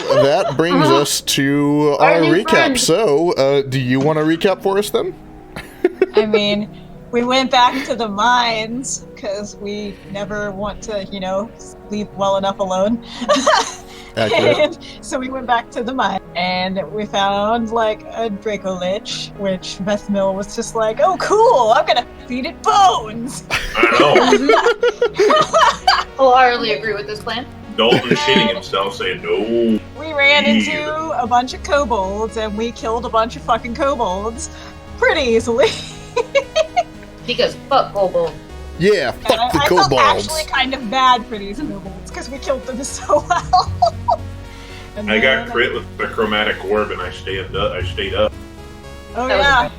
Well, that brings us to our recap. Friend. So, do you want to recap for us then? I mean, we went back to the mines because we never want to, leave well enough alone. And so we went back to the mine and we found like a Draco Lich, which Beth Mill was just like, "Oh, cool! I'm gonna feed it bones." I wholeheartedly agree with this plan. Dalton shitting himself, saying no. We ran into a bunch of kobolds and we killed a bunch of fucking kobolds pretty easily. Because fuck kobold. Yeah, fuck the I kobolds. felt actually kind of bad for these kobolds because we killed them so well. I got crit with the chromatic orb and I stayed up. Oh yeah.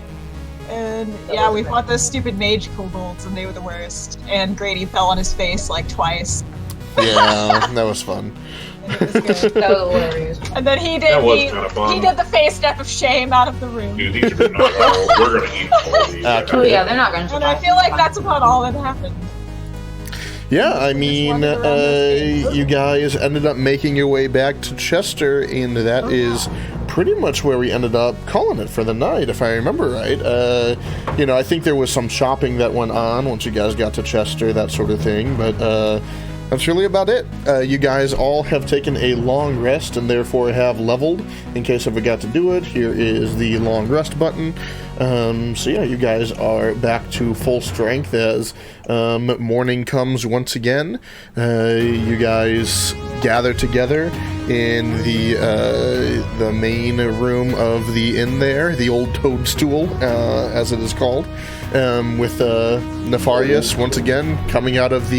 And yeah, we fought those stupid mage kobolds and they were the worst. And Grady fell on his face like twice. Yeah, that was fun. And it was good. That was hilarious. And then he did That was kinda fun. he did the face step of shame out of the room. Dude, these are not all. We're gonna eat all these. Oh yeah, they're not gonna And I feel like that's about all that happened. Yeah, I mean, you guys ended up making your way back to Chester, and that is pretty much where we ended up calling it for the night, if I remember right. I think there was some shopping that went on once you guys got to Chester, that sort of thing, but that's really about it. You guys all have taken a long rest and therefore have leveled. In case I forgot to do it, here is the long rest button. So yeah, you guys are back to full strength as morning comes once again. You guys gather together in the main room of the inn there, the old toadstool, as it is called, with Nefarious once again coming out of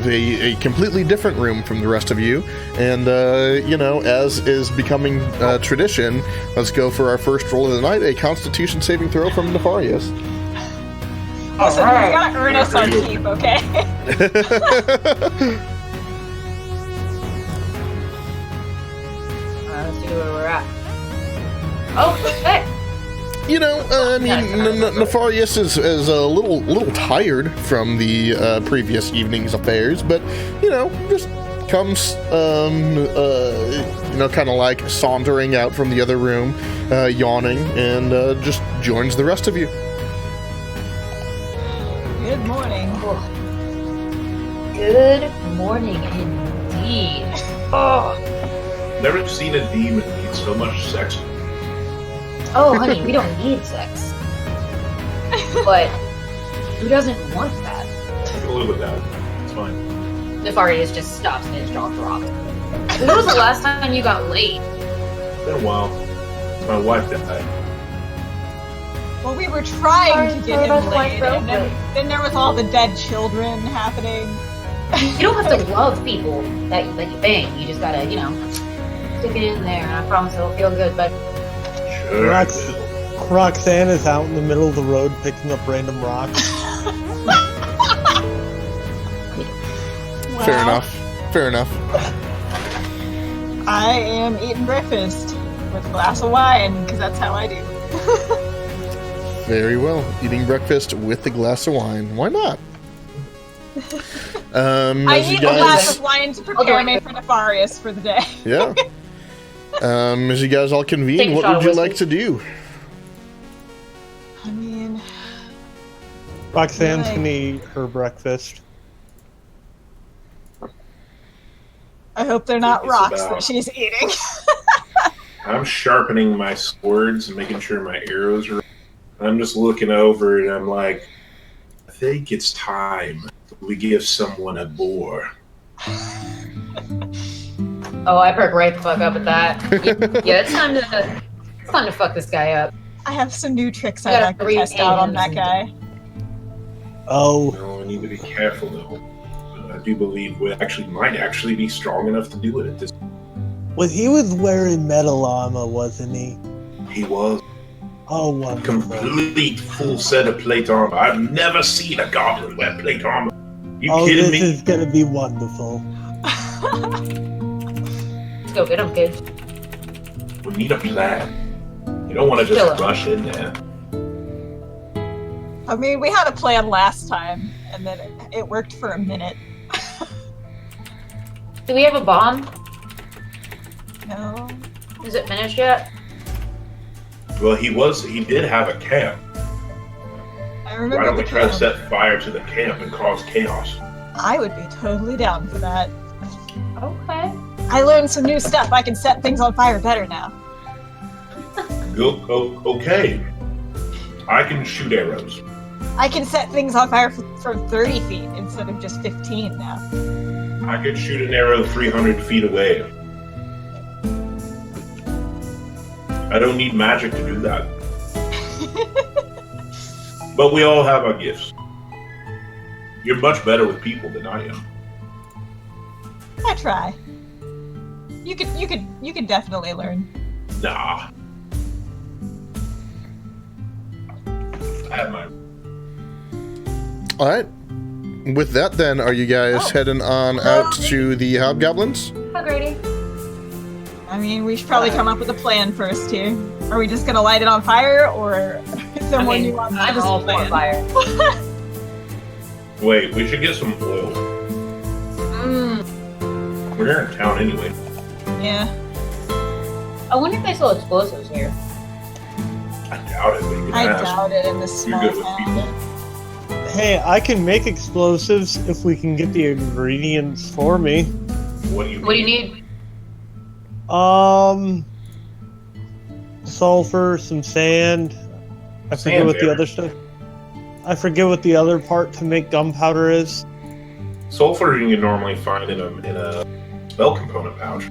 a completely different room from the rest of you. And, as is becoming tradition, let's go for our first roll of the night, a Constitution saving throw from Nefarious. Listen, you gotta earn us our keep, okay? Let's see where we're at. Oh, hey! Nefarious is a little tired from the previous evening's affairs, but, just comes, kind of like sauntering out from the other room, yawning, and just joins the rest of you. Good morning. Good morning indeed. Oh. Never seen a demon need so much sex. Oh, honey, we don't need sex. But who doesn't want that? I can live with that. It's fine. Nefarious just stops in his jaw drop. When was the last time you got laid? It's been a while. My wife died. Well, we were trying to get Sorry him about my laid, and then there was all the dead children happening. You don't have to love people that you bang. You just gotta, stick it in there, and I promise it'll feel good. But Sure. Roxanne is out in the middle of the road picking up random rocks. Fair enough. I am eating breakfast with a glass of wine, because that's how I do. Very well. Eating breakfast with a glass of wine. Why not? I need a glass of wine to prepare me for Nefarious for the day. Yeah. As you guys all convene, Take a what shot would of you whiskey. like to do? I mean, Roxanne's Right. gonna eat her breakfast. I hope they're not It's rocks about- that she's eating. I'm sharpening my swords and making sure my arrows are. I'm just looking over and I'm like, I think it's time we give someone a boar. oh, I perk right the fuck up at that. Yeah, it's time to fuck this guy up. I have some new tricks You I'd gotta like to breathe test out on in that and- guy. Oh, No, I need to be careful though. But I do believe we might actually be strong enough to do it at this. he was wearing metal armor, wasn't he? He was Oh, a wonderful. complete full set of plate armor. I've never seen a goblin wear plate armor. You Oh, kidding this me? is gonna be wonderful. Let's go get him, kids. We need a plan. You don't want to Kill just him. rush in there. I mean, we had a plan last time, and then it worked for a minute. Do we have a bomb? No. Is it finished yet? Well, he did have a camp. I Why remember don't we the try to camp. set fire to the camp and cause chaos? I would be totally down for that. Okay. I learned some new stuff. I can set things on fire better now. Okay. I can shoot arrows. I can set things on fire for 30 feet instead of just 15 now. I can shoot an arrow 300 feet away. I don't need magic to do that. But we all have our gifts. You're much better with people than I am. I try. You could definitely learn. Nah. I have my... Alright. With that, then, are you guys heading on out to the hobgoblins? Hi, Grady. I mean, we should probably come up with a plan first here. Are we just gonna light it on fire, or is there more nuance to I'm this all for plan? fire. Wait, we should get some oil. We're here in town anyway. Yeah. I wonder if they sell explosives here. I doubt it, but you can I ask. doubt it in this You're small good with town. people. Hey, I can make explosives if we can get the ingredients for me. What do you What do you need? Sulfur, some sand. I forget Sand, what the yeah. other stuff. I forget what the other part to make gunpowder is. Sulfur you can normally find in a spell component pouch.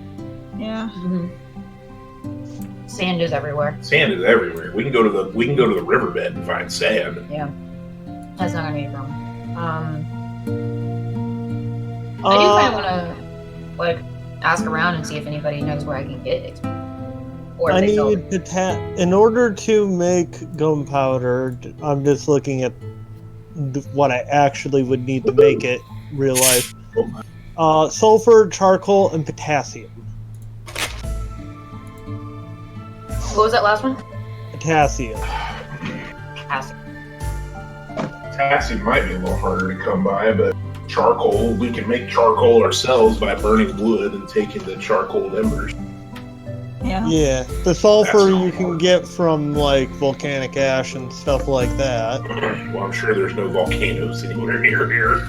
Yeah. Sand is everywhere. Sand is everywhere. We can go to the riverbed and find sand. Yeah. That's not gonna be a problem. I do kind of want to, like, ask around and see if anybody knows where I can get it. Or if I they sell need it. in order to make gunpowder. I'm just looking at what I actually would need to make it. Real life. Sulfur, charcoal, and potassium. What was that last one? Potassium. Acid. Potassium might be a little harder to come by, but charcoal, we can make charcoal ourselves by burning wood and taking the charcoal embers. Yeah. Yeah, the sulfur That's you not can hard. get from like volcanic ash and stuff like that. Well, I'm sure there's no volcanoes anywhere near here.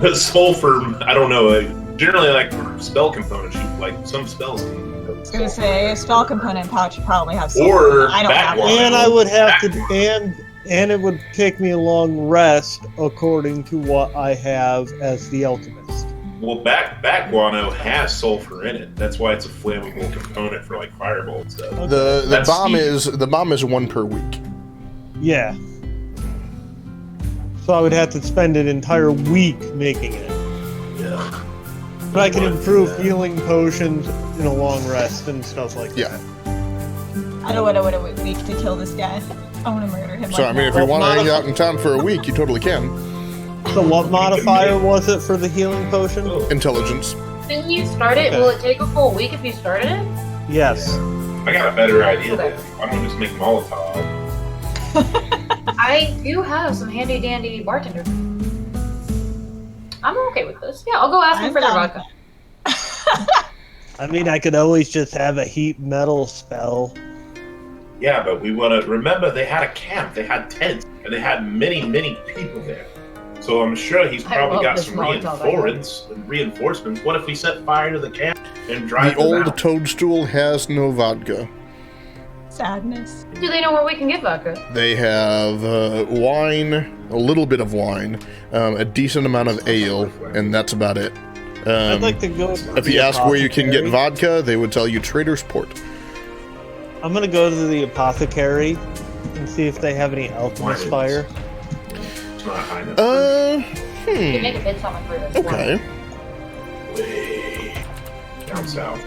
But sulfur, I don't know. Generally, like for spell components, like some spells can. I was gonna say a spell component pouch would probably have sulfur. Or I don't have backwater. one. And I would have to, Backwater. and it would take me a long rest according to what I have as the alchemist. Well, back guano has sulfur in it. That's why it's a flammable component for like fireball and stuff. The That's bomb is one per week. Yeah. So I would have to spend an entire week making it. Yeah. But I can improve healing potions in a long rest and stuff like that. Yeah. I don't want to wait a week to kill this guy. I want to murder him. So like I mean, if now. you want to hang out in town for a week, you totally can. So what modifier was it for the healing potion? Intelligence. Didn't you start it? Okay. Will it take a full week if you started it? Yes. I got a better idea. Then. Why don't we just make Molotov? I do have some handy dandy bartender. I'm okay with this. Yeah, I'll go ask him I'm for their down. vodka. I mean, I could always just have a heat metal spell. Yeah, but we want to remember they had a camp, they had tents, and they had many, many people there. So I'm sure he's I probably love got this some Molotov reinforcements. What if we set fire to the camp and drive The them old out? toadstool has no vodka. Sadness. Do they know where we can get vodka? They have wine, a little bit of wine, a decent amount of ale, and that's about it. I'd like to go. to If the you ask where you can get apothecary. vodka, they would tell you Trader's Port. I'm gonna go to the apothecary and see if they have any alchemist fire. It's not high enough. You can make a bid summon for this. Okay. Way down south.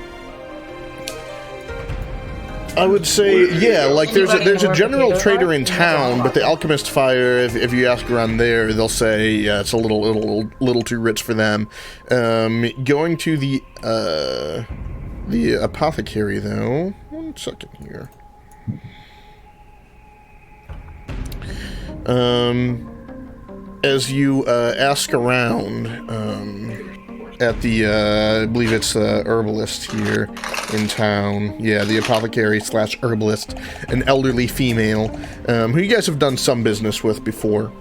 I would say, yeah, like there's a general Potatoes trader are? in town, but the alchemist fire, if you ask around there, they'll say, yeah, it's a little too rich for them. Going to the apothecary, though. 1 second here. As you ask around, at the, I believe it's herbalist here in town. Yeah, the apothecary / herbalist, an elderly female, who you guys have done some business with before.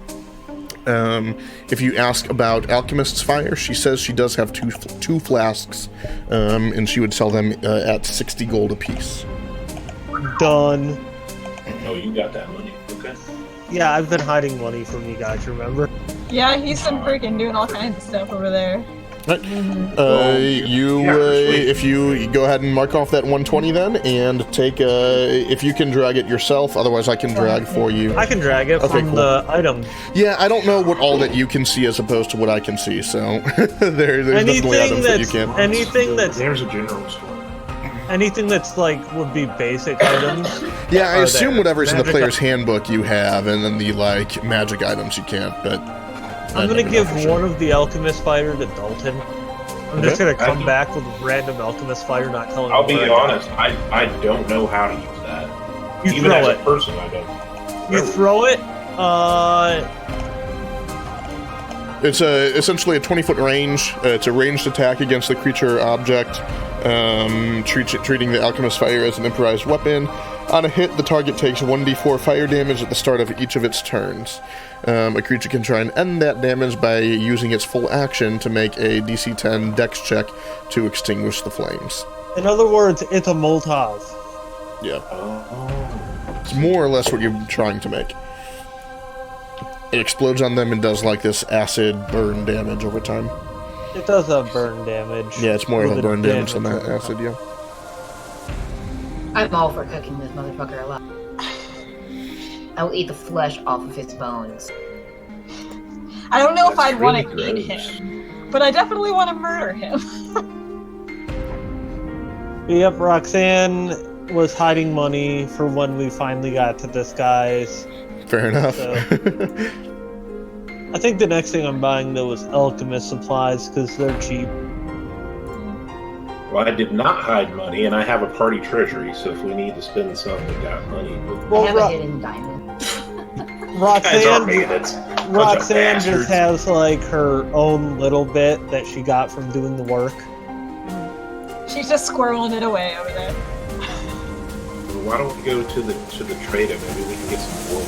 If you ask about Alchemist's Fire, she says she does have two flasks, and she would sell them at 60 gold apiece. Done. Oh, you got that money. Okay. Yeah, I've been hiding money from you guys, remember? Yeah, he's been freaking doing all kinds of stuff over there. Right. If you go ahead and mark off that 120 then, and take, if you can drag it yourself, otherwise I can drag for you. I can drag it from the item. Yeah, I don't know what all that you can see as opposed to what I can see, so there's definitely items that you can. There's a general store. Anything that's like would be basic items. Yeah, I assume whatever's in the player's handbook you have, and then the like magic items you can't. But I'm gonna give one of the alchemist fire to Dalton. I'm just gonna come back with random alchemist fire, not telling. I'll be honest. I don't know how to use that. You Even throw as it. a person, I don't. You throw it. It's essentially a 20-foot range. It's a ranged attack against the creature or object, treating the alchemist fire as an improvised weapon. On a hit, the target takes 1d4 fire damage at the start of each of its turns. A creature can try and end that damage by using its full action to make a DC 10 Dex check to extinguish the flames. In other words, it's a Molotov. Yeah. It's more or less what you're trying to make. It explodes on them and does like this acid burn damage over time. It does have burn damage. Yeah, it's more of a burn damage than that acid, yeah. I'm all for cooking this motherfucker alive. I will eat the flesh off of his bones. I don't know if That's I'd want to really eat gross. him, but I definitely want to murder him. Yep, Roxanne was hiding money for when we finally got to this guy's. Fair enough. So, I think the next thing I'm buying though is alchemist supplies because they're cheap. Well, I did not hide money, and I have a party treasury. So if we need to spend some, we got money. Well, I have a hidden diamond. Roxanne just has like her own little bit that she got from doing the work. She's just squirreling it away over there. Well, why don't we go to the trader? Maybe we can get some wool.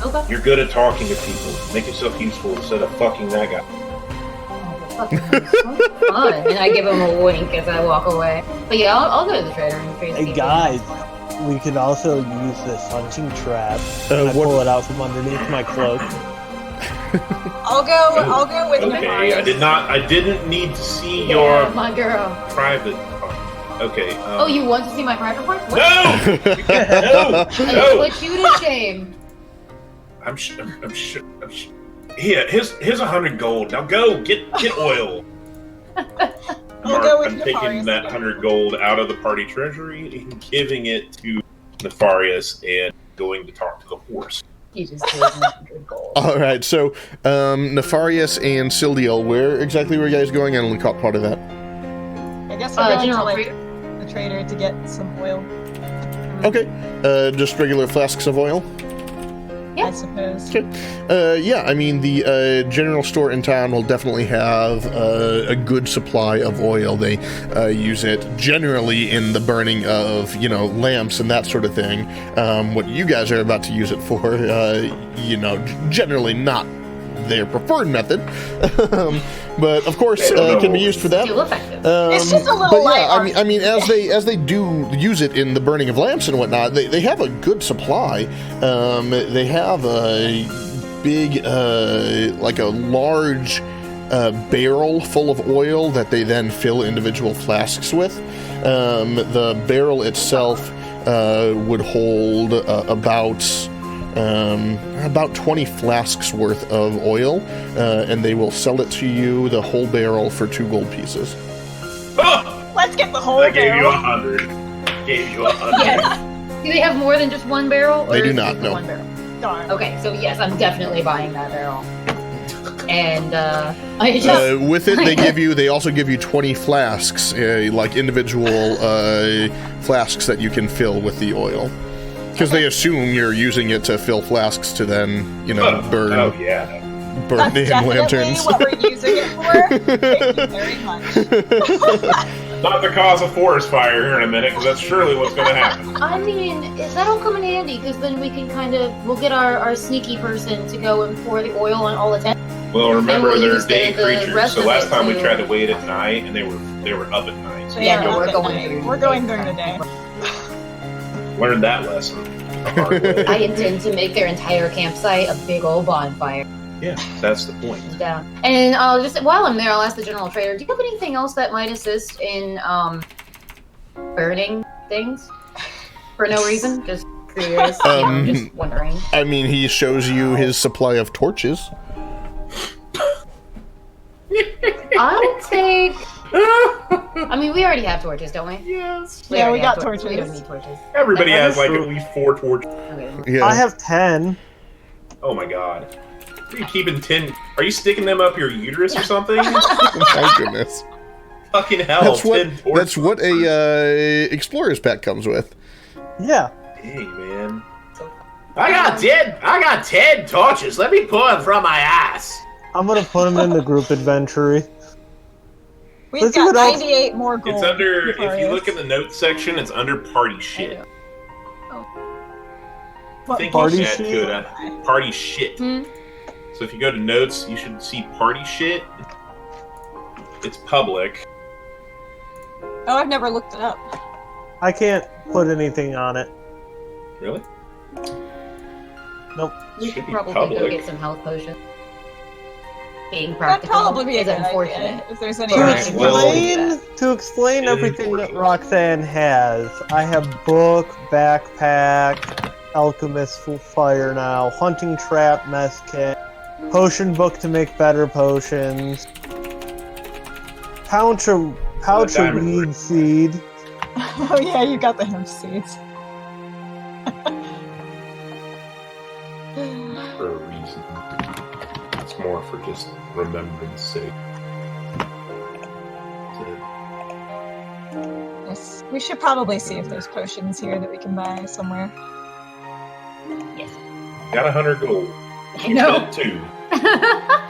Okay. You're good at talking to people. Make yourself useful instead of fucking that guy. Fun. And I give him a wink as I walk away. But yeah, I'll go to the trader and face. Hey guys, we could also use this hunting trap. I pull it out from underneath my cloak. I'll go with Okay, Nefarious. I didn't need to see Yeah, your my girl. private. Okay. Oh, you want to see my private parts? What? No! I No! put you to shame. I'm sure. Here, here's 100 gold. Now go get oil. I'll go with I'm taking Nefarious. that 100 gold out of the party treasury and giving it to Nefarious and going to talk to the horse. You just gave me 100 gold. All right, so Nefarious and Sildiel, where exactly were you guys going? I only caught part of that. I guess we're going to General like the trader to get some oil. Okay, just regular flasks of oil. Yeah. I suppose. Okay. Yeah, I mean, the general store in town will definitely have a good supply of oil. They use it generally in the burning of, lamps and that sort of thing. What you guys are about to use it for, generally not their preferred method. But of course, can be used for that. Still effective. It's just a little But light. yeah, I mean, as they do use it in the burning of lamps and whatnot, they have a good supply. They have a big, like a large barrel full of oil that they then fill individual flasks with. The barrel itself would hold about 20 flasks worth of oil, and they will sell it to you, the whole barrel, for 2 gold pieces. Let's get the whole I gave you barrel. 100. Gave you 100. Yes. Do they have more than just one barrel? Or They do is it not, just no. One barrel? Darn. Okay, so yes, I'm definitely buying that barrel. And I just With it, they also give you 20 flasks, like individual flasks that you can fill with the oil. Because they assume you're using it to fill flasks to then, burn. Oh, yeah. Burn That's damn definitely lanterns. what we're using it for. Thank you very much. Not to cause a forest fire here in a minute, because that's surely what's going to happen. I mean, that'll come in handy because then we can we'll get our sneaky person to go and pour the oil on all the tents. Well, remember, we'll they're use day the creatures, rest so of last it time we to- tried to wait at night, and they were up at night. So Yeah, Yeah, we're okay. going. We're going during the day. learned that lesson the hard way. I intend to make their entire campsite a big old bonfire. Yeah, that's the point. Down. And just while I'm there, I'll ask the general trader, do you have anything else that might assist in burning things for no reason? Just curious. Just wondering. I mean, he shows you his supply of torches. I'll take. I mean, we already have torches, don't we? Yes. Yeah, we already have got torches. We don't need torches. Everybody has like true. at least 4 torches. Okay. Yeah. I have 10. Oh my god. Are you keeping 10? Are you sticking them up your uterus or something? My goodness. Fucking hell. That's 10 what. torches. That's what a explorer's pack comes with. Yeah. Hey, man. I got 10 torches. Let me pull them from my ass. I'm gonna put them in the group inventory. We've Let's see got what else- 98 more gold. It's under, if you Aquarius. look in the notes section, it's under party shit. What, Think party you should add shit? to it, party shit. Hmm. So if you go to notes, you should see party shit. It's public. Oh, I've never looked it up. I can't put anything on it. Really? Nope. We Should should be probably go public. get some health potions. Being That'd practical probably be a is good unfortunate. idea if there's any. All To right, reason well- to do that. to explain everything that Unfortunate. Roxanne has, I have book, backpack, alchemist full fire now, hunting trap, mess kit, potion book to make better potions, pouch of diamond weed ring. seed. Oh yeah, you got the hemp seeds. For a reason. It's more for just remembrance sake. Yes. We should probably see if there's potions here that we can buy somewhere. Got 100 gold. You No. said 2.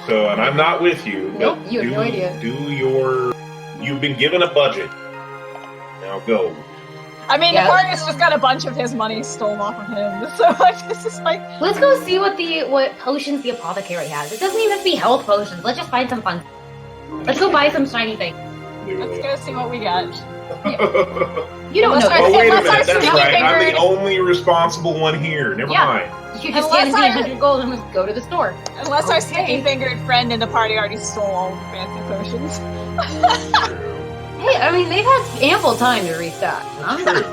So, and I'm not with you. Nope, but you have do, no idea. Do your. You've been given a budget. Now go. I mean, Yeah. Aquarius just got a bunch of his money stolen off of him, so like this is like Let's go see what potions the apothecary has. It doesn't even have to be health potions. Let's just find some fun. Let's go buy some shiny things. let's go see what we got. You don't Unless know. I- Oh, wait a Unless I minute. That's sneaky right. I'm the fingered- only responsible one here. Never Yeah. mind. You just Unless stand me I- 100 gold and just go to the store. Unless our Okay. sneaky fingered friend in the party already stole all the fancy potions. Hey, I mean, they've had ample time to restock. True.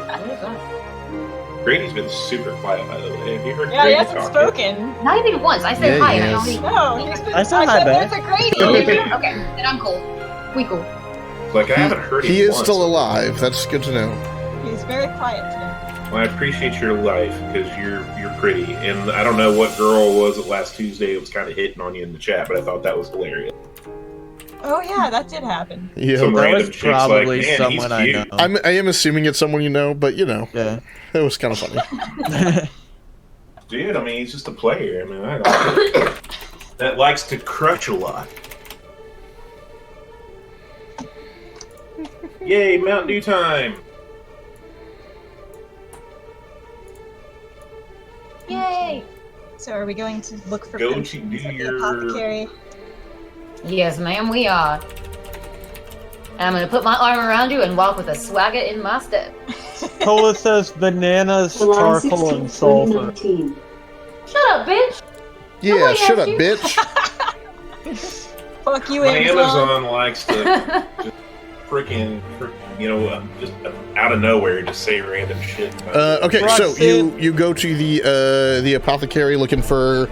Grady's been super quiet, by the way. Have you heard Yeah, he Grady hasn't talking? spoken. Not even once. I said Yeah, hi he and I has. only. No, he's been. I said hi back. There's a Grady. Oh, did you? Okay, then I'm cool. We cool. Like, I haven't heard him He is once. still alive. That's good to know. He's very quiet today. Well, I appreciate your life, because you're pretty. And I don't know what girl was it last Tuesday that was kind of hitting on you in the chat, but I thought that was hilarious. Oh yeah, that did happen. Yeah. Some That random was chick's like, probably man, someone I he's know. cute. I am assuming it's someone you know, but you know, Yeah. it was kind of funny. Dude, I mean, he's just a player. I mean, that likes to crutch a lot. Yay, Mountain Dew time! Yay! So are we going to look for Go to potions do at the your- apothecary? Yes, ma'am, we are. And I'm gonna put my arm around you and walk with a swagger in my step. Cola says bananas, July charcoal, and 16th, sulfur. 2019. Shut up, bitch! Yeah, Nobody shut up, asked you. bitch. Fuck you, My Amazon. Amazon likes to just freaking, just out of nowhere, just say random shit. Okay, so Roxanne. you go to the apothecary looking for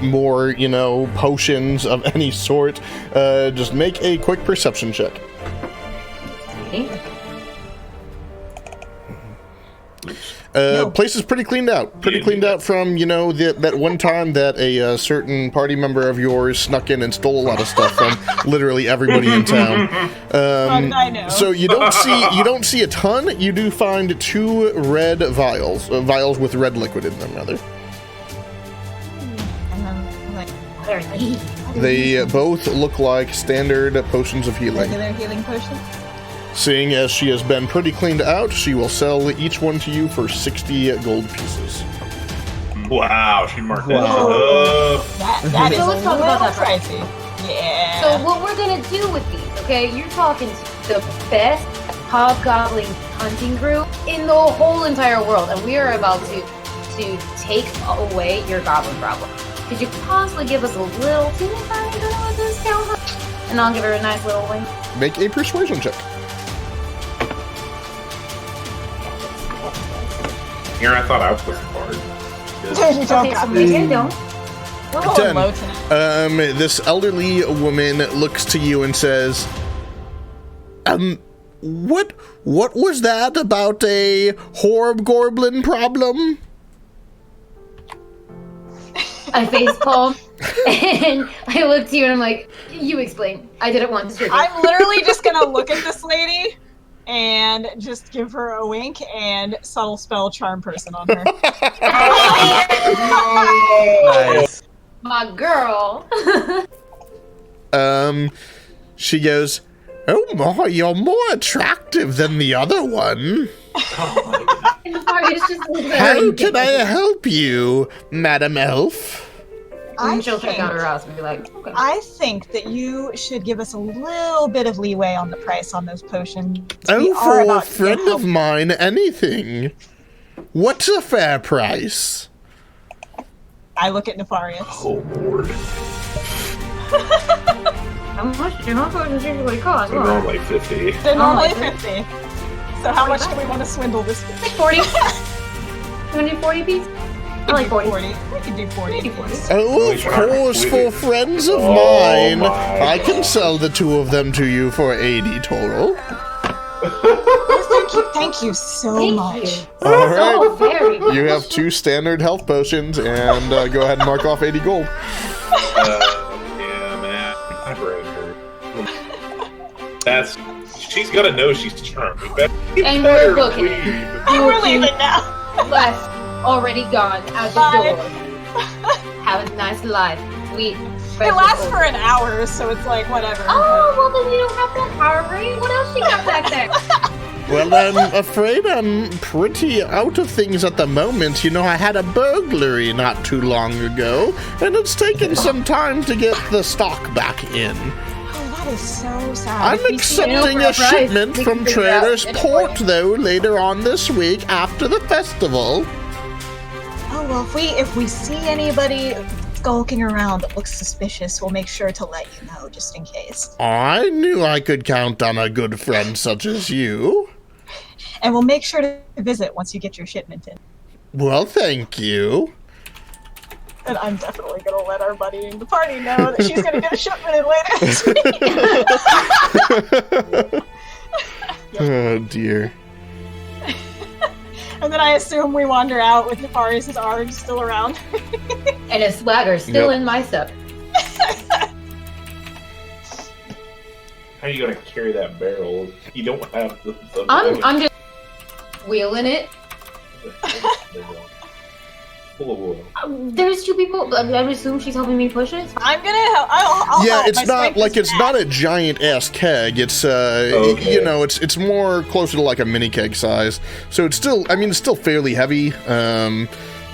more, potions of any sort. Just make a quick perception check. Place is pretty cleaned out. Pretty cleaned out from, that one time that a certain party member of yours snuck in and stole a lot of stuff from literally everybody in town. I know. So you don't see a ton. You do find 2 red vials, vials with red liquid in them, rather. And then I'm like, are these? They both look like standard potions of healing. Regular healing potions. Seeing as she has been pretty cleaned out, she will sell each one to you for 60 gold pieces. Wow, she marked that Wow. shit up. That is So a let's talk little about that price. pricey. Yeah. So what we're gonna do with these, okay? You're talking to the best hobgoblin hunting group in the whole entire world, and we are about to take away your goblin problem. Could you possibly give us a little teeny tiny bit of a discount? And I'll give her a nice little wink. Make a persuasion check. Here, I thought I was hard. You don't Okay, got so me. maybe I don't. We're rolling 10. low tonight. This elderly woman looks to you and says, what was that about a Horb-Gorblin problem? I face palm and I look to you and I'm like, you explain. I did it once. I'm literally just gonna look at this lady and just give her a wink and subtle spell charm person on her. Nice. My girl. She goes, oh my, you're more attractive than the other one. And Ari is just like, How can I help you, Madam Elf? And she'll check out her house and be like, okay. I think that you should give us a little bit of leeway on the price on those potions. We Oh, are for a about to friend get of mine, anything. What's a fair price? I look at Nefarious. Oh, Lord. How much do my potions usually cost? So normally 50. They're normally Oh, 50. So how much do we want to swindle this? 40? You want to do 40 piece? I like 40. We can do 40. Maybe 40. Oh, of course, for friends of mine. my I can sell the two of them to you for 80 total. Thank you so Thank much. you. All right. So very much. You have 2 standard health potions, and go ahead and mark off 80 gold. Yeah, man. I've read her. She's gonna know she's charming. And we're booking. We're leaving now. Left, already gone, out the Bye. door. Have a nice life. Sweet. It lasts for an hour, so it's like whatever. Oh, well then you don't have that power ring. What else you got back there? Well, I'm afraid I'm pretty out of things at the moment. You know, I had a burglary not too long ago, and it's taken some time to get the stock back in. Oh, that is so sad. I'm If we see accepting for a a price, shipment we from can figure it out Trader's anyway. Port, though, later on this week after the festival. Oh well, if we see anybody skulking around that looks suspicious, we'll make sure to let you know, just in case. I knew I could count on a good friend such as you. And we'll make sure to visit once you get your shipment in. Well, thank you. And I'm definitely gonna let our buddy in the party know that she's gonna get a shipment in later this week. Oh, dear. And then I assume we wander out with Nefarious' arms still around. And his swagger still Yep. in my stuff. How are you gonna carry that barrel? You don't have the I'm just wheeling it. Full of oil. There's 2 people. I assume she's helping me push it. I'm gonna help. I'll Yeah, help. it's My not strength like is it's bad. not a giant ass keg. It's Okay. you know, it's more closer to like a mini keg size. So it's still, I mean, it's still fairly heavy.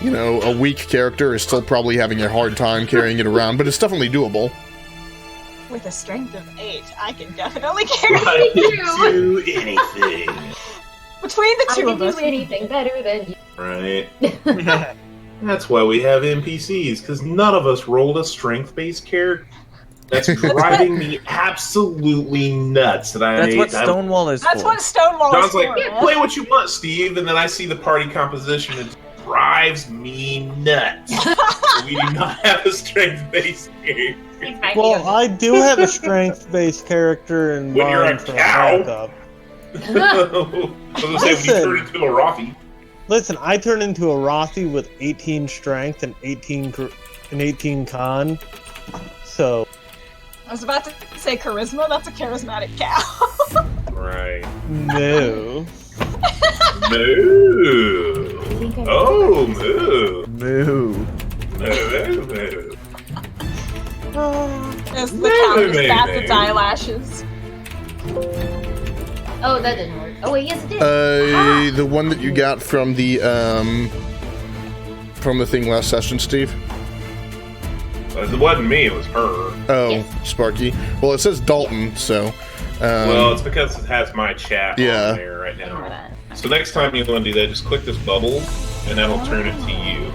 You know, a weak character is still probably having a hard time carrying it around, but it's definitely doable. With a strength of 8, I can definitely carry I it. can do anything. Between the I two can of us. do anything better than you. Right. That's why we have NPCs, because none of us rolled a strength-based character. That's driving me absolutely nuts. That's what Stonewall is That's for. what Stonewall John's is like, for, yeah, man. play what you want, Steve, and then I see the party composition and it drives me nuts. We do not have a strength-based character. Well, I do have a strength-based character in When you're a mind for cow. backup. I was gonna say, when you turn into a Rothy. Listen, I turned into a Rothy with 18 strength and 18 con. So, I was about to say charisma. That's a charismatic cow. Right. no. Moo. Oh, moo. Moo. Moo. As the counter bats its eyelashes. Oh, that didn't work. Oh wait, yes it did. The one that you got from the thing last session, Steve. It wasn't me, it was her. Oh, Yes. Sparky. Well, it says Dalton, so. Well, it's because it has my chat Yeah. on there right Ignore now. that. So next time you want to do that, just click this bubble, and that'll turn it to you.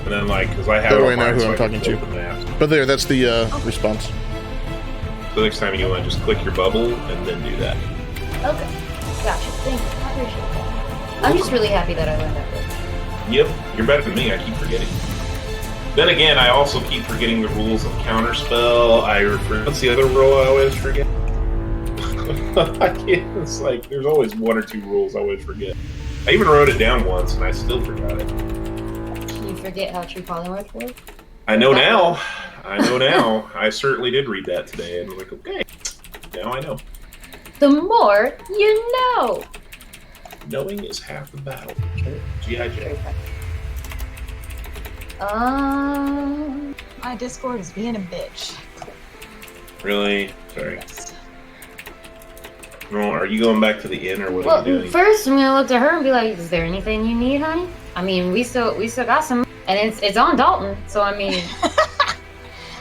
And then, like, because I have That it way I on know mine, who so I'm I can talking to. open that. But there, that's the response. So next time you want to just click your bubble and then do that. Okay. Gotcha. Thank you. I appreciate that. I'm just really happy that I learned that. Yep, you're better than me. I keep forgetting. Then again, I also keep forgetting the rules of counterspell. What's the other rule I always forget? I can't. It's like there's always one or two rules I always forget. I even wrote it down once and I still forgot it. You forget how true polymorph works? I know now. I know now. I certainly did read that today, and I'm like, okay, now I know. The more you know. Knowing is half the battle. G.I.J. My Discord is being a bitch. Really? Sorry. Yes. Well, are you going back to the inn, or what are Well, you doing? first I'm gonna look to her and be like, "Is there anything you need, honey?" I mean, we still got some, and it's on Dalton. So I mean,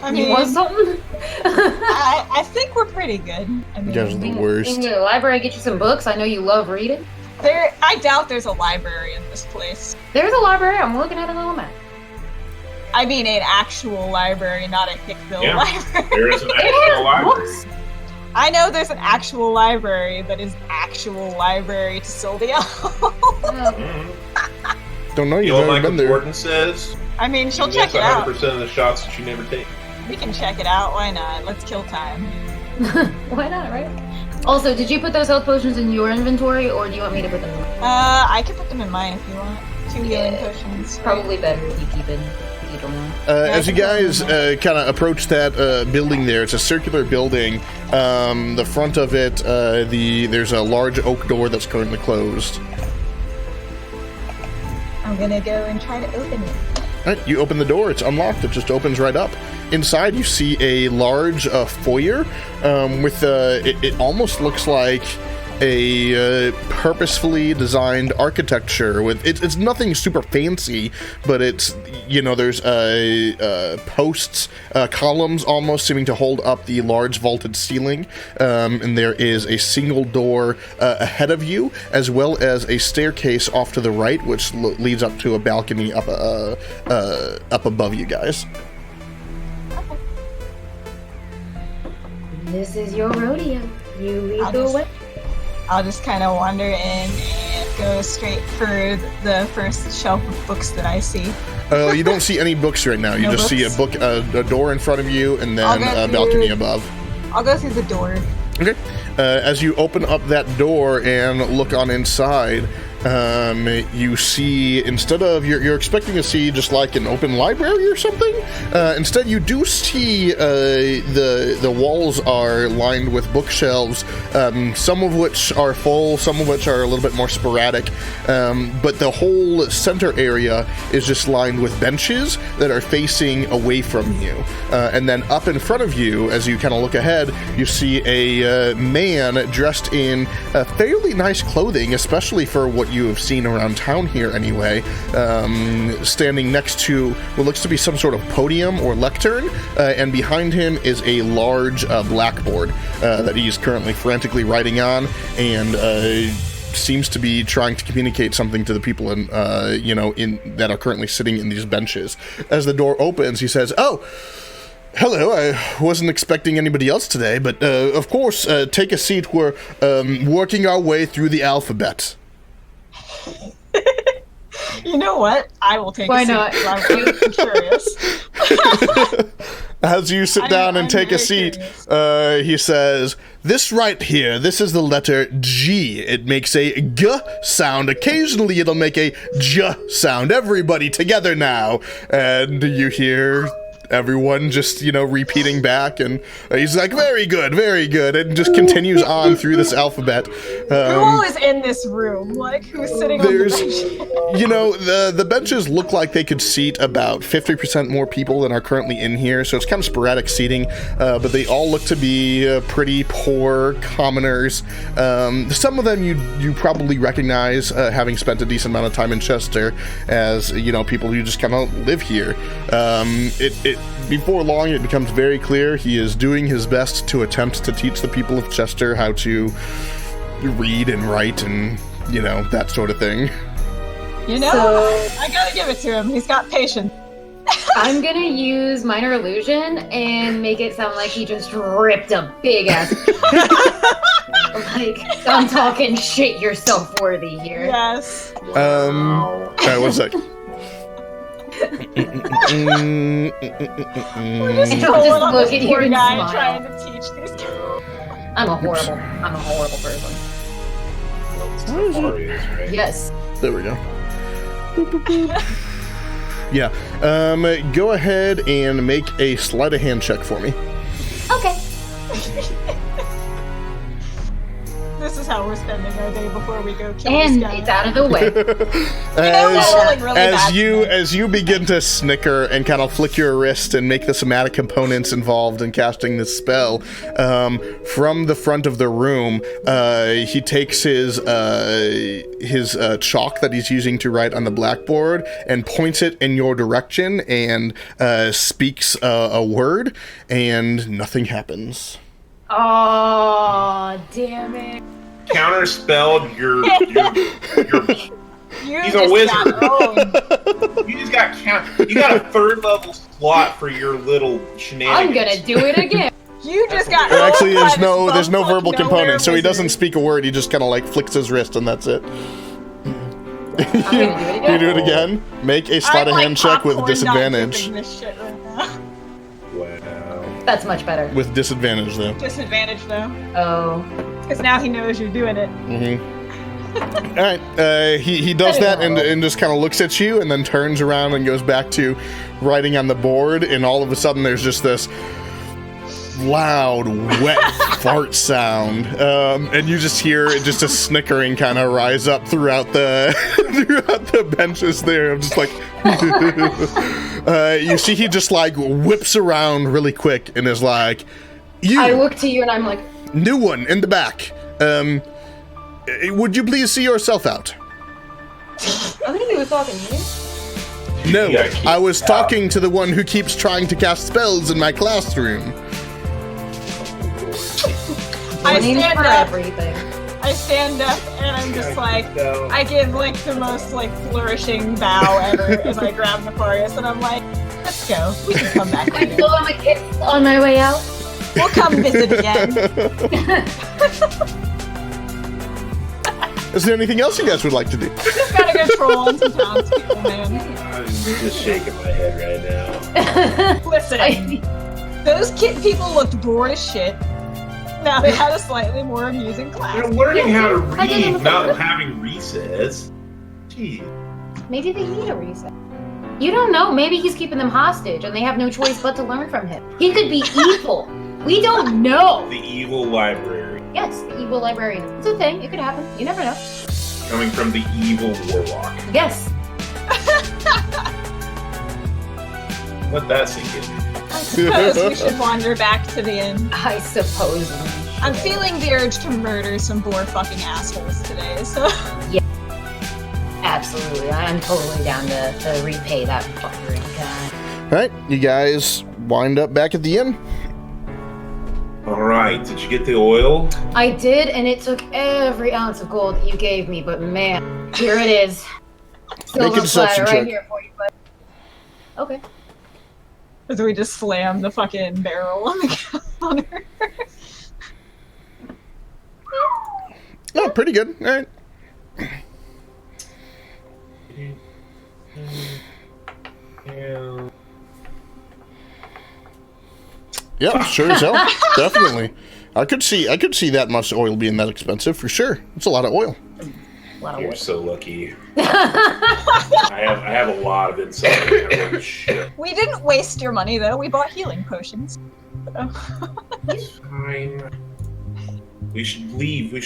I you mean, want something? I think we're pretty good. I You guys are mean, the worst. In the library, get you some books. I know you love reading. I doubt there's a library in this place. There's a library. I'm looking at it on the map. I mean, an actual library, not a Hickville Yeah. library. There is an It actual has library. books. I know there's an actual library that is actual library to Sylvia. Mhm. Don't know, You you've know never what Michael been there. Jordan says? I mean, she'll That's check it out. 100% of the shots that you never take. We can check it out. Why not? Let's kill time. Why not, right? Also, did you put those health potions in your inventory, or do you want me to put them in? I can put them in mine if you want. 2 healing Yeah. potions. Probably better if you keep them on. As you guys kind of approach that building there, it's a circular building. The front of it, there's a large oak door that's currently closed. I'm gonna go and try to open it. All right, you open the door, it's unlocked, it just opens right up. Inside, you see a large foyer with, it almost looks like a purposefully designed architecture with it's nothing super fancy, but it's, you know, there's posts, columns almost seeming to hold up the large vaulted ceiling, and there is a single door ahead of you, as well as a staircase off to the right, which leads up to a balcony up above you guys. This is your rodeo. You lead the way. I'll just kind of wander in and go straight for the first shelf of books that I see. You don't see any books right now. You No just see books? a door in front of you, and I'll then go a through- balcony above. I'll go through the door. Okay. As you open up that door and look on inside, you see, instead of, you're expecting to see just like an open library or something, instead you do see the walls are lined with bookshelves, some of which are full, some of which are a little bit more sporadic, but the whole center area is just lined with benches that are facing away from you. And then up in front of you, as you kind of look ahead, you see a man dressed in fairly nice clothing, especially for what you have seen around town here anyway, standing next to what looks to be some sort of podium or lectern, and behind him is a large blackboard that he's currently frantically writing on, and seems to be trying to communicate something to the people in that are currently sitting in these benches. As the door opens, he says, "Oh, hello, I wasn't expecting anybody else today, but of course, take a seat. We're working our way through the alphabet." You know what? I will take Why a seat. not? 'Cause I'm really curious. As you sit down and I'm take a very seat, curious. he says, "This right here, this is the letter G. It makes a G sound. Occasionally it'll make a J sound. Everybody together now." And you hear everyone just, repeating back, and he's like, very good, and just continues on through this alphabet. Who all is in this room? Like, who's sitting on the bench? The benches look like they could seat about 50% more people than are currently in here, so it's kind of sporadic seating, but they all look to be pretty poor commoners. Some of them you probably recognize, having spent a decent amount of time in Chester, as, people who just kind of live here. Before long, it becomes very clear he is doing his best to attempt to teach the people of Chester how to read and write and, that sort of thing. I gotta give it to him. He's got patience. I'm gonna use minor illusion and make it sound like he just ripped a big ass. Like, I'm talking shit yourself worthy here. Yes. Alright, 1 sec. We're just trolling on look this at poor you and guy smile. trying to teach these kids. I'm a horrible person. Warriors, right? Yes. There we go. Boop, boop, boop. Yeah. Go ahead and make a sleight of hand check for me. Okay. This is how we're spending our day before we go kill And this guy. it's out of the way. As you begin to snicker and kind of flick your wrist and make the somatic components involved in casting this spell, from the front of the room, he takes his chalk that he's using to write on the blackboard and points it in your direction and speaks a word, and nothing happens. Oh, damn it. Counterspelled your he's a wizard. You got a 3rd level slot for your little shenanigans. I'm gonna do it again. You just got There actually owned is by there's no this verbal bumfuck component, nowhere so he doesn't wizard. speak a word, he just kind of like flicks his wrist and that's it. I'm gonna do it again. You do it again? Make a sleight of hand check with disadvantage. This shit right now. Wow. That's much better. With disadvantage, though. Disadvantage though, Oh. because now he knows you're doing it. All right. He does that and just kind of looks at you and then turns around and goes back to writing on the board. And all of a sudden, there's just this loud, wet fart sound, and you just hear just a snickering kind of rise up throughout the benches there. I'm just like, you see, he just like whips around really quick and is like, "You." I look to you and I'm like, New one in the back. Would you please see yourself out? I think he was talking to you. No, Yeah, keep I was out. talking to the one who keeps trying to cast spells in my classroom. I Names stand for up. everything. I stand up and I'm just like, I give like the most like flourishing bow ever as I grab Nefarious and I'm like, let's go. We can come back I later. blow him a kiss on my way out. We'll come visit again. Is there anything else you guys would like to do? Just gotta go troll on some townspeople, man. I'm just shaking my head right now. Listen, those kid people looked bored as shit. Now they had a slightly more amusing They're class. learning how to I didn't read, know. not having recess. Jeez. Maybe they need a reset. You don't know. Maybe he's keeping them hostage and they have no choice but to learn from him. He could be evil. We don't know. The evil library. Yes, the evil librarian. It's a thing. It could happen. You never know. Coming from the evil warlock. Yes. Let that sink in. I suppose we should wander back to the inn. I suppose. I'm feeling the urge to murder some bored fucking assholes today, so. Absolutely. I'm totally down to repay that fuckery guy. All right, you guys wind up back at the inn. All right. Did you get the oil? I did, and it took every ounce of gold that you gave me, but man, here it is. Silver deception platter right check. here for you, bud. Okay. As we just slam the fucking barrel on the counter. Oh, pretty good. All right. Yeah. Yeah, sure as hell. Definitely. I could see that much oil being that expensive for sure. It's a lot of oil. lot of You're wood. so lucky. I have a lot of insight. Holy shit. We didn't waste your money though. We bought healing potions. It's fine. We should leave. We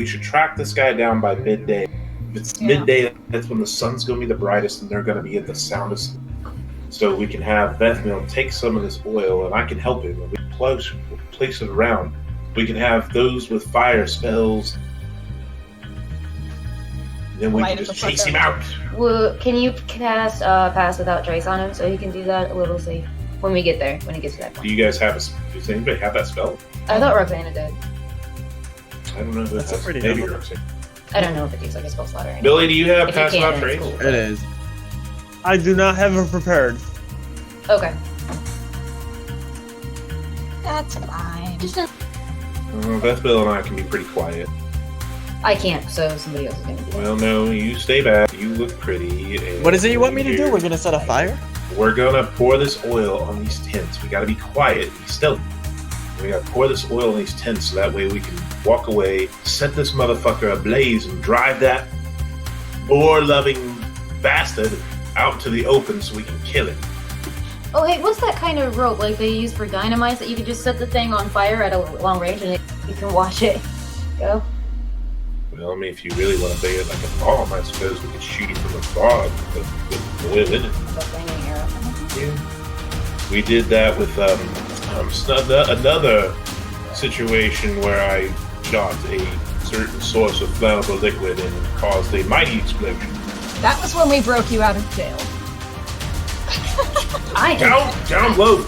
should track this guy down by midday. If it's midday, that's when the sun's gonna be the brightest and they're gonna be at the soundest. So we can have Bethmill take some of this oil and I can help him. We place it around. We can have those with fire spells. Then we Light can it just the fuck chase him up. out. Well, can you cast Pass Without Trace on him so he can do that a little safe when we get there, when it gets to that Do point? you guys have does anybody have that spell? I thought Roxana did. I don't know who That's that's. pretty Maybe number. Roxanne. I don't know if it is like a spell slot or anything. Billy, do you have If you Pass can, Without then it's Trace? cool. It is. I do not have it prepared. Okay. That's fine. Bethmill and I can be pretty quiet. I can't, so somebody else is gonna do it. Well, no, you stay back. You look pretty. And What is it you want me to do? We're gonna set a fire? We're gonna pour this oil on these tents. We gotta be quiet, be stealthy. We gotta pour this oil on these tents so that way we can walk away, set this motherfucker ablaze, and drive that boar-loving bastard out to the open so we can kill him. Oh, hey, what's that kind of rope like they use for dynamite that you can just set the thing on fire at a long range and you can watch it go? Well, I mean, if you really want to bait it like a bomb, I suppose we could shoot it from afar with oil in it. The flaming arrow. Yeah. We did that with another situation where I shot a certain source of flammable liquid and caused a mighty explosion. That was when we broke you out of jail. I Down low.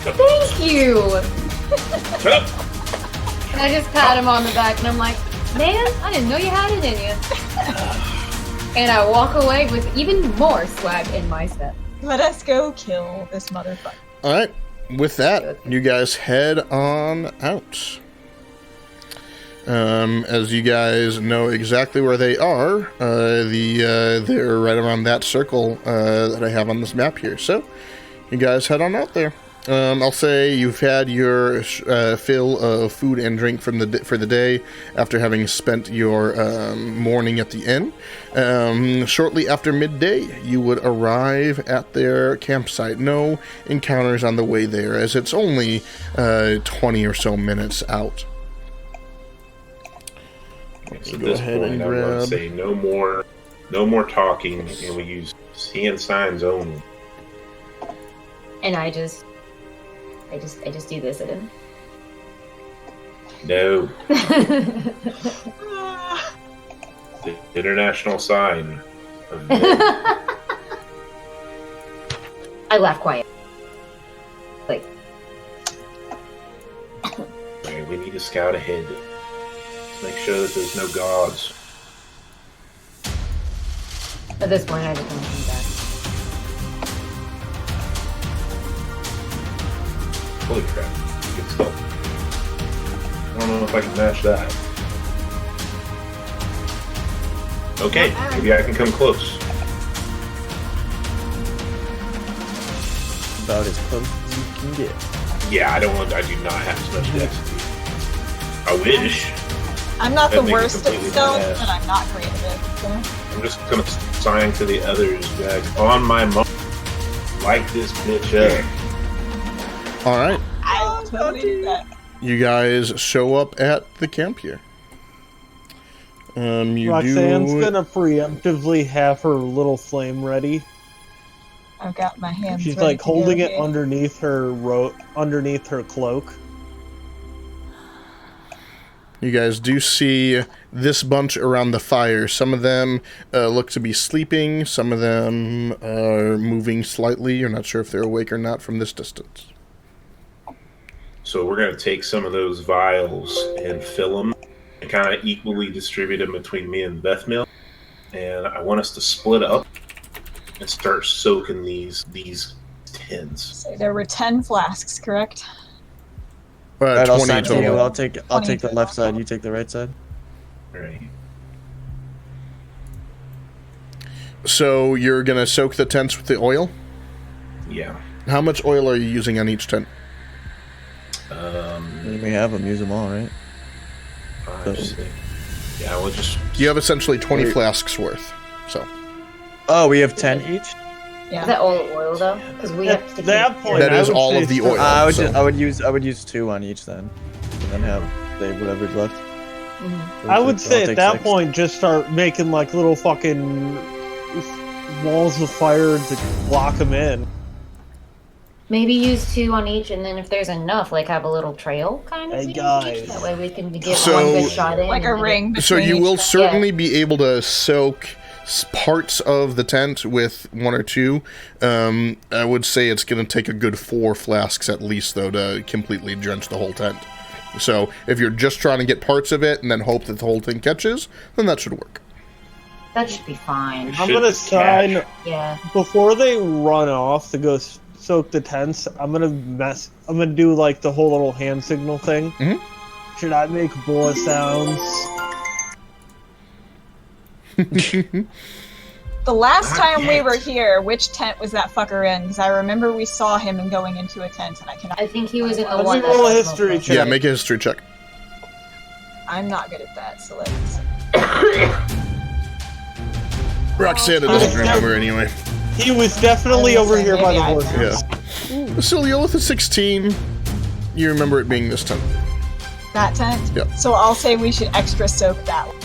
Thank you. Shut up. And I just pat him on the back and I'm like, man, I didn't know you had it in you. And I walk away with even more swag in my step. Let us go kill this motherfucker. All right. With that, you guys head on out. As you guys know exactly where they are, they're right around that circle that I have on this map here. So, you guys head on out there. I'll say you've had your fill of food and drink for the day after having spent your morning at the inn. Shortly after midday, you would arrive at their campsite. No encounters on the way there, as it's only 20 or so minutes out. So at this point, I'm going to say no more talking, and we use hand signs only. And I just do this at him. No. The international sign of no. I laugh quiet. Like, Right, we need to scout ahead. Make sure that there's no gods. at this point, I just want to come back. Holy crap. Good stuff. I don't know if I can match that. Okay, maybe I can come close. About as close as you can get. Yeah, I do not have as much dexterity. I wish. I'm not That the makes it worst at completely stealth, badass. but I'm not great at it. So. I'm just gonna sign to the others that on my mark, light this bitch up. All right. I'll totally do that. You guys show up at the camp here. Roxanne's gonna preemptively have her little flame ready. I've got my hands. She's ready like to holding go it here. underneath her cloak. You guys do see this bunch around the fire. Some of them look to be sleeping. Some of them are moving slightly. You're not sure if they're awake or not from this distance. So we're gonna take some of those vials and fill them and kind of equally distribute them between me and Bethmill. And I want us to split up and start soaking these tins. So there were 10 flasks, correct? Alright, I'll 20 sign to you. total. I'll take the left side. You take the right side. All right. So you're going to soak the tents with the oil? Yeah. How much oil are you using on each tent? You may have them. Use them all, right? 5, 6, Yeah, we'll just. You have essentially 20 flasks worth. So. Oh, we have 10 each? Yeah. Is that all oil though? Because we have to. That point, That I is would all say of the so. oil. I so. would use 2 on each then. And then have whatever's left. Mm-hmm. I would say I'll at take that 6. point, just start making like little fucking walls of fire to block them in. Maybe use 2 on each, and then if there's enough, like have a little trail kind of Hey, thing. guys. That way we can get So- one good shot in. Like a and ring. So between you each will one. certainly be able to soak parts of the tent with 1 or 2. I would say it's going to take a good 4 flasks at least, though, to completely drench the whole tent. So if you're just trying to get parts of it and then hope that the whole thing catches, then that should work. That should be fine. I'm gonna sign Yeah. before they run off to go soak the tents. I'm gonna do like the whole little hand signal thing. Mhm. Should I make bullet sounds? The last Not time we yet. were here, which tent was that fucker in? Because I remember we saw him and going into a tent, and I cannot. I think he was in the Let one. me that roll a has history most- check. Yeah, make a history check. I'm not good at that, so let's. Roxana doesn't remember anyway. He was definitely I was over gonna here say, by the maybe I horses. Yeah. Celia with a 16. You remember it being this tent. That tent? Yep. So I'll say we should extra soak that one.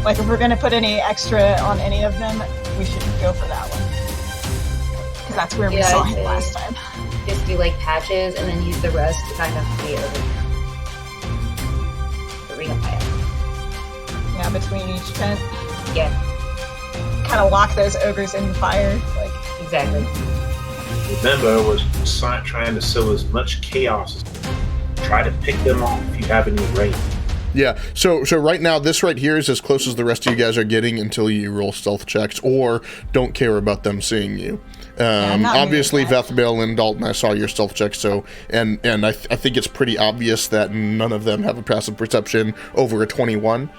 Like, if we're gonna put any extra on any of them, we should go for that one. Because that's where we Yeah, saw I'd him say- last time. Just do like patches and then use the rest to kind of clear the ring of fire. Yeah, between each tent. Yeah, Kind of lock those ogres in the fire. Like, exactly. Remember, was trying to sow as much chaos as try to pick them off if you have any range. Yeah, so right now, this right here is as close as the rest of you guys are getting until you roll stealth checks or don't care about them seeing you. I'm not Obviously, doing that. Vethmil and Dalton, I saw your stealth checks, so and I think it's pretty obvious that none of them have a passive perception over a 21.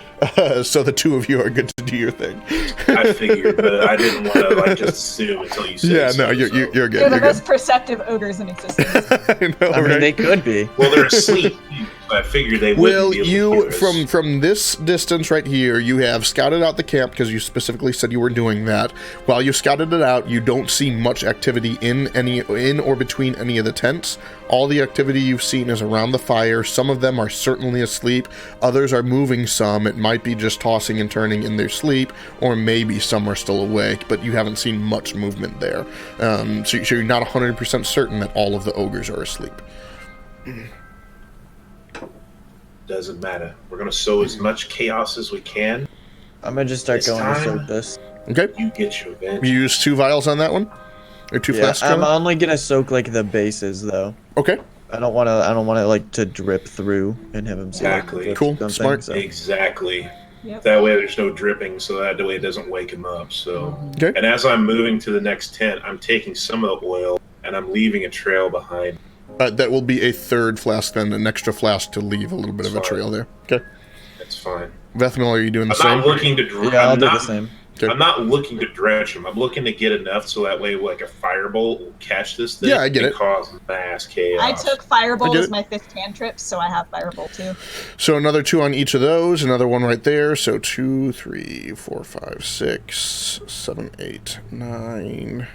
So the 2 of you are good to do your thing. I figured, but I didn't want to like just assume until you said. Yeah, so, no, you're so. good. they're the You're good. most perceptive ogres in existence. I know, I mean, right? they could be. Well, they're asleep. So I figured they wouldn't Well, be able to you hear us. from this distance right here, you have scouted out the camp because you specifically said you were doing that. While you scouted it out, you don't see much activity in or between any of the tents. All the activity you've seen is around the fire. Some of them are certainly asleep. Others are moving some. It might be just tossing and turning in their sleep, or maybe some are still awake, but you haven't seen much movement there. So you're not 100% certain that all of the ogres are asleep. Doesn't matter. We're gonna sow as much chaos as we can. I'm gonna just start This going to time- soak this. Okay? You get your vengeance. You use 2 vials on that one? Or 2 Yeah, flasks? I'm rather? only gonna soak like the bases though. Okay. I don't want to like to drip through and have him see like, Exactly. drip Cool, something, smart. so. Exactly. Yep. That way there's no dripping, so that way it doesn't wake him up. So, Okay. and as I'm moving to the next tent, I'm taking some of the oil and I'm leaving a trail behind. That will be a 3rd flask, then an extra flask to leave a little bit of a Fine. trail there. Okay. That's fine. Vethmil, are you doing the I'm same? not looking to Yeah, I'll I'm do not, the same. Okay. I'm not looking to drench him. I'm looking to get enough so that way, like a firebolt will catch this thing. Yeah, I get and it. Cause mass chaos. I took I Firebolt get as it. my 5th cantrip, so I have Firebolt too. So another 2 on each of those, another 1 right there. So 2, 3, 4, 5, 6, 7, 8, 9.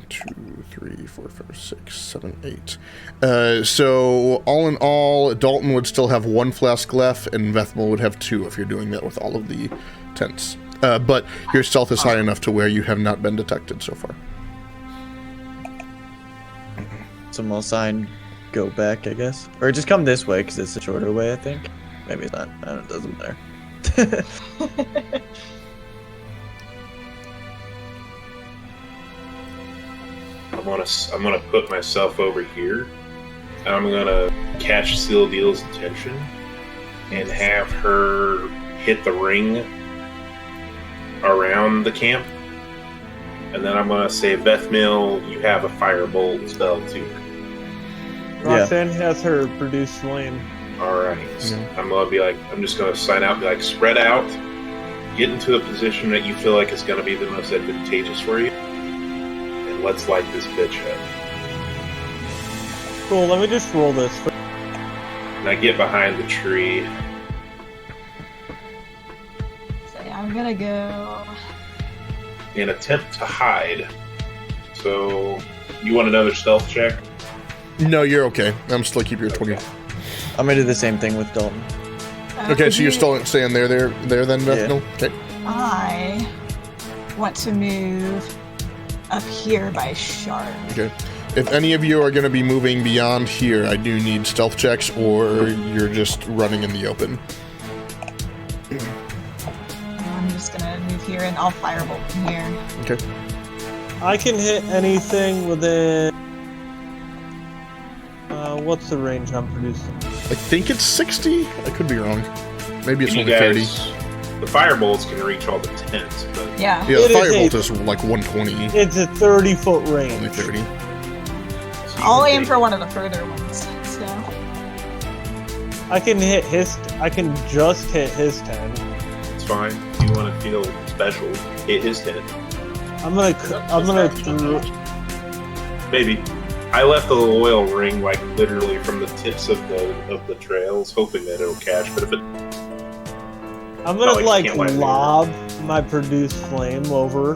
2, 3, 4, 5, 6, 7, 8. So all in all, Dalton would still have 1 flask left, and Vethmil would have 2 if you're doing that with all of the tents. But your stealth is high enough to where you have not been detected so far. So we'll sign go back, I guess. Or just come this way because it's the shorter way, I think. Maybe it's not. I don't know, it doesn't matter. I'm gonna put myself over here. And I'm gonna catch Seal Deal's attention and have her hit the ring around the camp. And then I'm gonna say, Vethmil, you have a firebolt spell too. Roxanne has her produce flame. Alright. I'm gonna be like, I'm just gonna sign out and be like, spread out, get into a position that you feel like is gonna be the most advantageous for you. And let's light this bitch up. Cool, let me just roll this. And I get behind the tree. So I'm gonna go. And attempt to hide. So, you want another stealth check? No, you're okay. I'm still keep your 20. I'm gonna do the same thing with Dalton. Okay, so you're still staying there then, Bethnal? Yeah. Okay. I want to move up here by Shard. Okay. If any of you are going to be moving beyond here, I do need stealth checks, or you're just running in the open. I'm just gonna move here and I'll firebolt from here. Okay. I can hit anything within. What's the range I'm producing? I think it's 60. I could be wrong. Maybe it's You only 30. guys, the firebolts can reach all the tents, but Yeah. Yeah, It the is firebolt a- is like 120. It's a 30-foot Only range. 30. so you I'll can aim take- for one of the further ones. So I can hit his. I can just hit his tent. It's fine. If you want to feel special, hit his tent. I'm gonna. Maybe. I left the oil ring like literally from the tips of the trails, hoping that it'll catch. But if it, I'm gonna Oh, you like can't light it. lob my produced flame over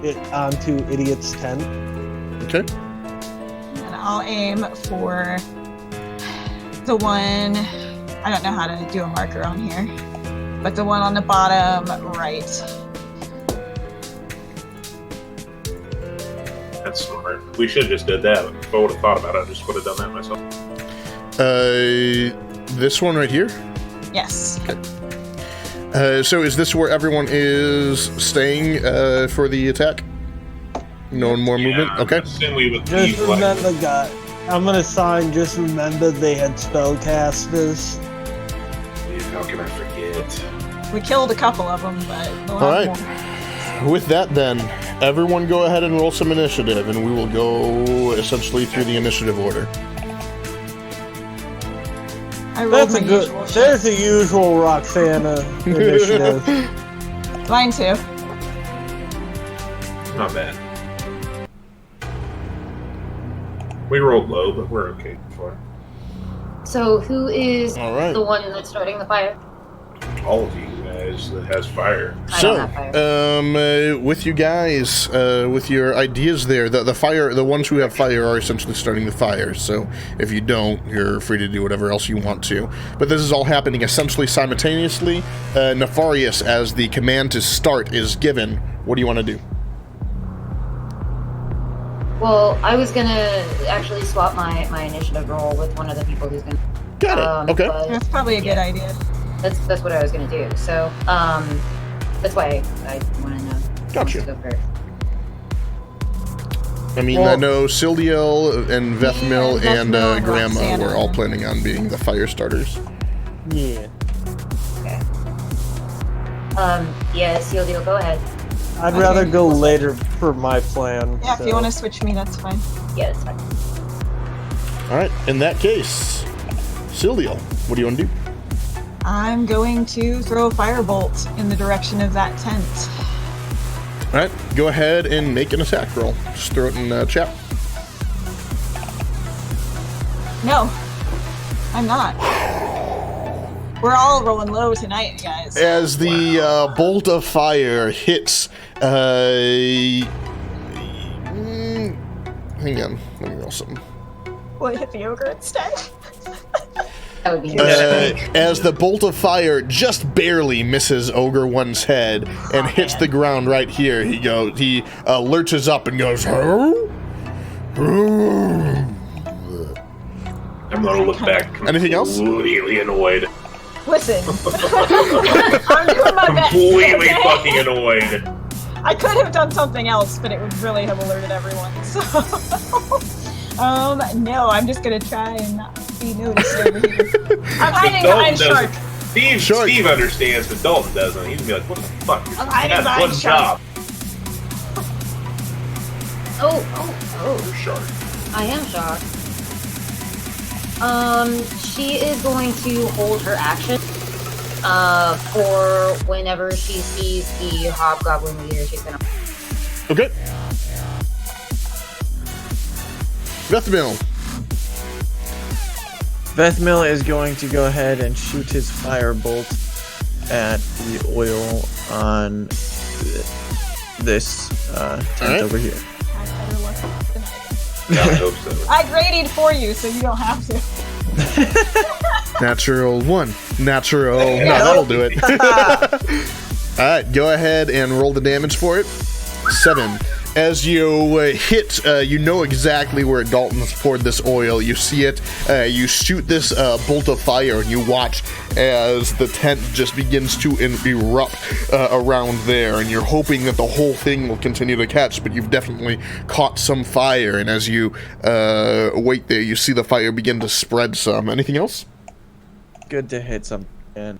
it onto Idiot's tent. Okay. and I'll aim for the one. I don't know how to do a marker on here, but the one on the bottom right. that's smart. We should have just did that. If I would have thought about it, I just would have done that myself. This one right here. Yes. So is this where everyone is staying for the attack? No more movement? Yeah, Okay. I assume we would Just leave, like, remember, guys. I'm gonna sign. Just remember they had spellcasters. how can I forget? We killed a couple of them, but we'll All have right. more. With that, then, everyone go ahead and roll some initiative, and we will go essentially through the initiative order. I rolled That's my a good. usual shit. There's the usual Roxana initiative. Mine too. Not bad. We rolled low, but we're okay for So who is All right. the one that's starting the fire? all of you guys that has fire. I So, don't have fire. with you guys, with your ideas there, the fire, the ones who have fire are essentially starting the fire. So, if you don't, you're free to do whatever else you want to. But this is all happening essentially simultaneously. Nefarious, as the command to start is given, what do you want to do? Well, I was gonna actually swap my initiative roll with one of the people who's gonna. Got it. Okay. but That's probably a good idea. That's what I was gonna do. So, that's why I want to know. who Gotcha. wants to go first. I mean, Well- I know Sildiel and Vethmil Yeah, and Vethmil and Grandma Roxana. were all planning on being the fire starters. Yeah. Okay. Yeah, Seal Deal, go ahead. I'd Okay. rather go later for my plan. Yeah, if so. you want to switch me, that's fine. Yeah, that's fine. All right. In that case, Sildiel, what do you want to do? I'm going to throw a firebolt in the direction of that tent. All right. Go ahead and make an attack roll. Just throw it in chat. No, I'm not. We're all rolling low tonight, guys. As the bolt of fire hits, hang on, let me roll something. Will it hit the ogre instead? That would be As the bolt of fire just barely misses Ogre One's head and hits the ground right here, he lurches up and goes, "Huh? I'm gonna look back. Anything else? Completely annoyed. Listen, I'm doing my best. Completely okay? fucking annoyed. I could have done something else, but it would really have alerted everyone. So, no, I'm just gonna try and not be noticed over here. I'm hiding behind Shark. Shark. Steve understands, but Dalton doesn't. He's gonna be like, "What the fuck? I'm hiding That's behind one Shark. job." Oh, You're sharp. I am shocked. She is going to hold her action, for whenever she sees the hobgoblin leader, she's gonna. Okay. Vethmil. Vethmil is going to go ahead and shoot his firebolt at the oil on this tent over here. I better luck tonight. Yeah, I hope so. I graded for you, so you don't have to. Natural 1. Natural. No, that'll do it. Alright, go ahead and roll the damage for it. 7. As you hit, you know exactly where Dalton's poured this oil. You see it. You shoot this bolt of fire, and you watch as the tent just begins to erupt around there. And you're hoping that the whole thing will continue to catch, but you've definitely caught some fire. And as you wait there, you see the fire begin to spread some. Anything else? Good to hit something again.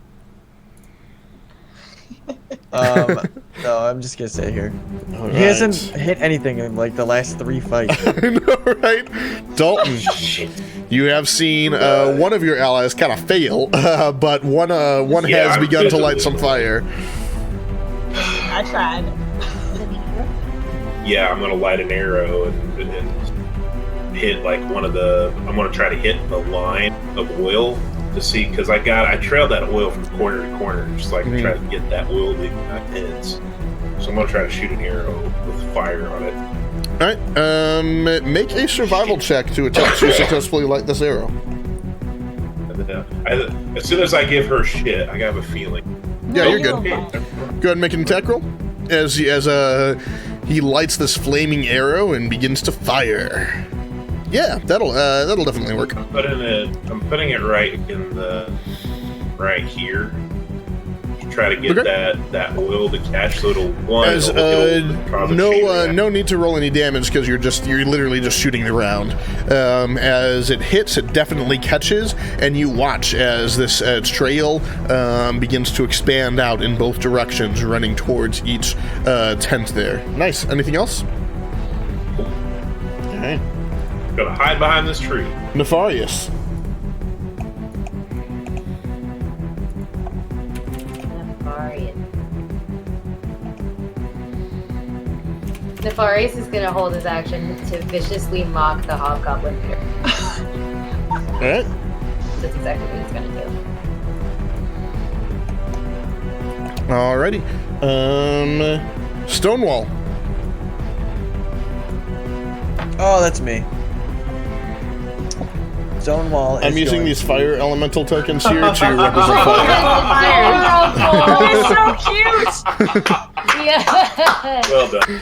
No, I'm just gonna stay here. All He hasn't hit anything in like the last 3 fights. I know, right? Dalton, you have seen one of your allies kind of fail, but one has begun to light some fire. I tried. Yeah, I'm gonna light an arrow and hit like one of the. I'm gonna try to hit the line of oil to see, because I trailed that oil from corner to corner, just like try to get that oil to my heads. So I'm gonna try to shoot an arrow with fire on it. All right, make a survival check to attempt to successfully light this arrow. And then, as soon as I give her shit, I have a feeling. Yeah, you're good. Okay. Go ahead and make an attack roll. As he lights this flaming arrow and begins to fire. Yeah, that'll definitely work. I'm putting it right in the right here. Try to get that oil to catch, so it'll cause a chain no need to roll any damage because you're literally just shooting the round. As it hits, it definitely catches, and you watch as this trail begins to expand out in both directions, running towards each tent there. Nice. Anything else? All right. Gotta hide behind this tree. Nefarious. Nefarious is gonna hold his action to viciously mock the hobgoblin here. Alright. That's exactly what he's gonna do. Alrighty. Stonewall. Oh, that's me. Stonewall. I'm using these fire elemental tokens here to represent fire. That is so cute! Yeah. Well done.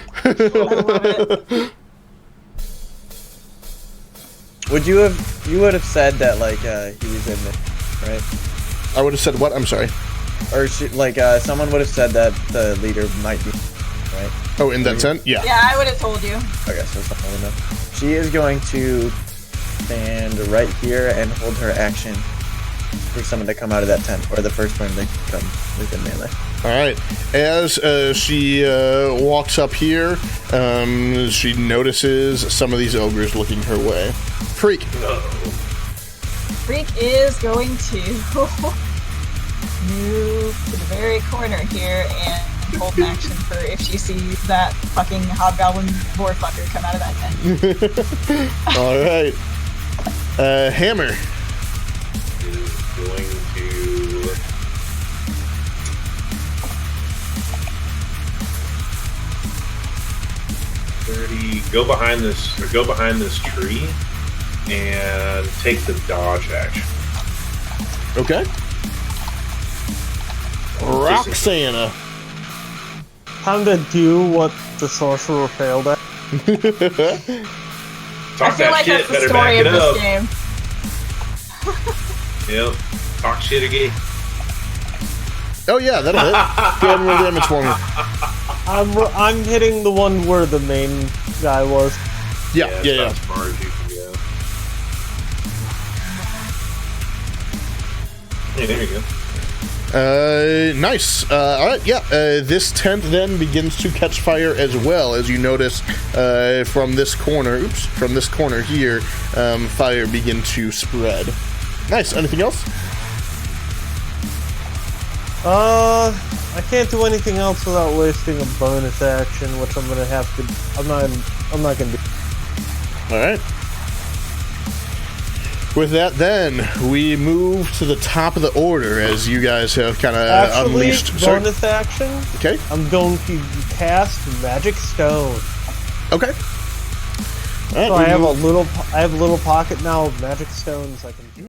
You would have said that like he was in it, right? I would have said what? I'm sorry. Or someone would have said that the leader might be, right? Oh, in that tent? Yeah. Yeah, I would have told you. Okay, so someone would know. She is going to stand right here and hold her action for someone to come out of that tent, or the first one to come within melee. Alright. As she walks up here, she notices some of these ogres looking her way. Freak. Freak is going to move to the very corner here and hold an action for if she sees that fucking hobgoblin boar fucker come out of that tent. Alright. Hammer. Is going to go behind this tree and take the dodge action. Okay. Roxana. Time to do what the sorcerer failed at. I Talk feel that like shit, that's the better story back of it this up. game. Yep. Talk shit again. Oh yeah, that'll hit. Go ahead and roll damage for me. I'm hitting the one where the main guy was. Yeah. That's about as far as you can go. Hey, there you go. Nice. Alright, yeah. This tent then begins to catch fire as well, as you notice from this corner here, fire begin to spread. Nice. Anything else? I can't do anything else without wasting a bonus action, which I'm gonna have to. I'm not gonna do. Alright. With that, then, we move to the top of the order as you guys have kind of Actually, unleashed. Sorry. bonus action. Okay. I'm going to cast Magic Stone. Okay. All right, So I have a little pocket now of Magic Stones I can.